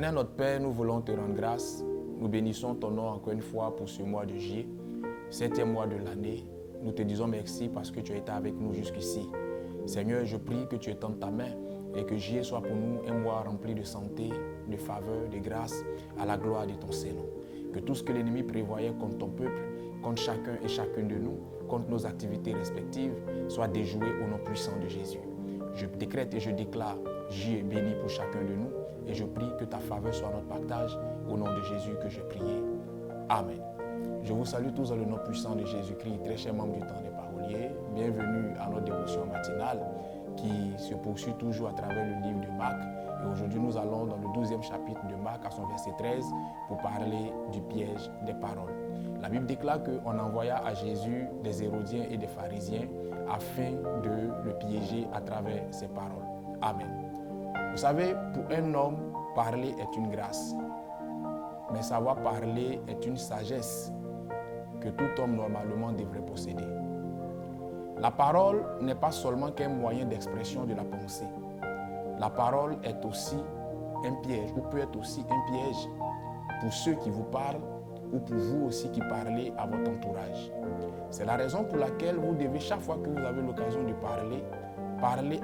Éternel notre Père, nous voulons te rendre grâce. Nous bénissons ton nom encore une fois pour ce mois de juillet, 7e mois de l'année. Nous te disons merci parce que tu as été avec nous jusqu'ici. Seigneur, je prie que tu étendes ta main et que juillet soit pour nous un mois rempli de santé, de faveur, de grâce, à la gloire de ton Saint-Nom. Que tout ce que l'ennemi prévoyait contre ton peuple, contre chacun et chacune de nous, contre nos activités respectives, soit déjoué au nom puissant de Jésus. Je décrète et je déclare juillet béni pour chacun de nous et je prie que ta faveur soit notre partage au nom de Jésus que j'ai prié. Amen. Je vous salue tous dans le nom puissant de Jésus-Christ, très chers membres du temps des paroliers. Bienvenue à notre dévotion matinale qui se poursuit toujours à travers le livre de Marc. Et aujourd'hui, nous allons dans le 12e chapitre de Marc à son verset 13 pour parler du piège des paroles. La Bible déclare qu'on envoya à Jésus des Hérodiens et des pharisiens afin de le piéger à travers ses paroles. Amen. Vous savez, pour un homme, parler est une grâce. Mais savoir parler est une sagesse que tout homme normalement devrait posséder. La parole n'est pas seulement qu'un moyen d'expression de la pensée. La parole est aussi un piège, ou peut être aussi un piège pour ceux qui vous parlent ou pour vous aussi qui parlez à votre entourage. C'est la raison pour laquelle vous devez, chaque fois que vous avez l'occasion de parler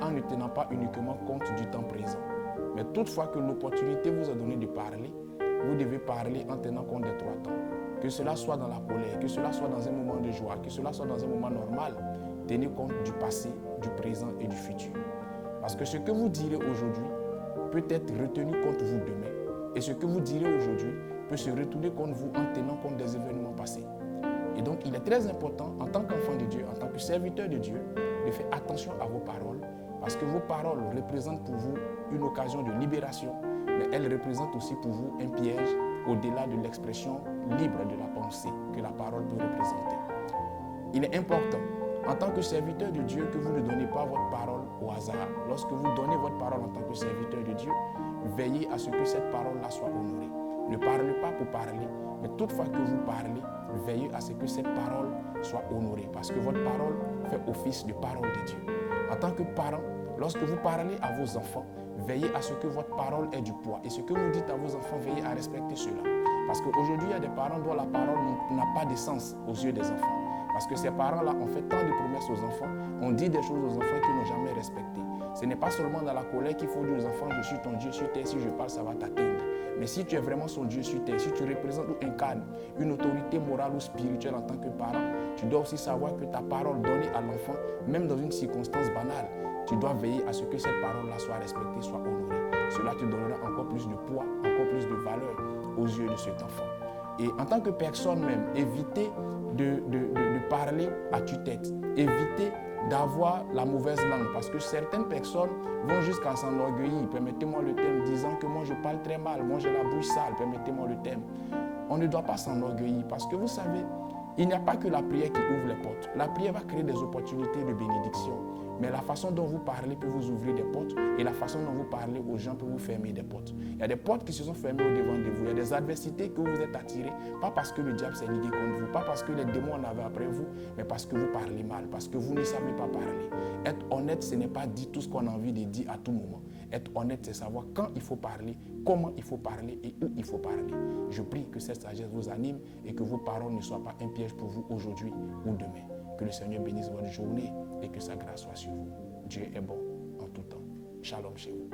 en ne tenant pas uniquement compte du temps présent. Mais toutefois que l'opportunité vous est donnée de parler, vous devez parler en tenant compte des trois temps. Que cela soit dans la colère, que cela soit dans un moment de joie, que cela soit dans un moment normal, tenez compte du passé, du présent et du futur. Parce que ce que vous direz aujourd'hui peut être retenu contre vous demain. Et ce que vous direz aujourd'hui peut se retourner contre vous en tenant compte des événements passés. Et donc, il est très important, en tant qu'enfant de Dieu, en tant que serviteur de Dieu, de faire attention à vos paroles, parce que vos paroles représentent pour vous une occasion de libération, mais elles représentent aussi pour vous un piège au-delà de l'expression libre de la pensée que la parole peut représenter. Il est important, en tant que serviteur de Dieu, que vous ne donnez pas votre parole au hasard. Lorsque vous donnez votre parole en tant que serviteur de Dieu, veillez à ce que cette parole-là soit honorée. Ne parlez pas pour parler, mais toutefois que vous parlez, veillez à ce que cette parole soit honorée, parce que votre parole fait office de parole de Dieu. En tant que parent, lorsque vous parlez à vos enfants, veillez à ce que votre parole ait du poids. Et ce que vous dites à vos enfants, veillez à respecter cela. Parce qu'aujourd'hui, il y a des parents dont la parole n'a pas de sens aux yeux des enfants. Parce que ces parents-là ont fait tant de promesses aux enfants, ont dit des choses aux enfants qu'ils n'ont jamais respectées. Ce n'est pas seulement dans la colère qu'il faut dire aux enfants, je suis ton Dieu sur terre, si je parle, ça va t'atteindre. Mais si tu es vraiment son Dieu sur terre, si tu représentes ou incarnes une autorité morale ou spirituelle en tant que parent, tu dois aussi savoir que ta parole donnée à l'enfant, même dans une circonstance banale, tu dois veiller à ce que cette parole-là soit respectée, soit honorée. Cela te donnera encore plus de poids, encore plus de valeur aux yeux de cet enfant. Et en tant que personne même, évitez de parler à tue-tête. Évitez d'avoir la mauvaise langue, parce que certaines personnes vont jusqu'à s'enorgueillir, permettez-moi le terme, disant que moi je parle très mal, moi j'ai la bouche sale, permettez-moi le terme. On ne doit pas s'enorgueillir, parce que vous savez, il n'y a pas que la prière qui ouvre les portes. La prière va créer des opportunités de bénédiction. Mais la façon dont vous parlez peut vous ouvrir des portes et la façon dont vous parlez aux gens peut vous fermer des portes. Il y a des portes qui se sont fermées au devant de vous. Il y a des adversités que vous êtes attirés, pas parce que le diable s'est ligué contre vous, pas parce que les démons en avaient après vous, mais parce que vous parlez mal, parce que vous ne savez pas parler. Être honnête, ce n'est pas dire tout ce qu'on a envie de dire à tout moment. Être honnête, c'est savoir quand il faut parler, comment il faut parler et où il faut parler. Je prie que cette sagesse vous anime et que vos paroles ne soient pas un piège pour vous aujourd'hui ou demain. Que le Seigneur bénisse votre journée et que sa grâce soit sur vous. Dieu est bon en tout temps. Shalom chez vous.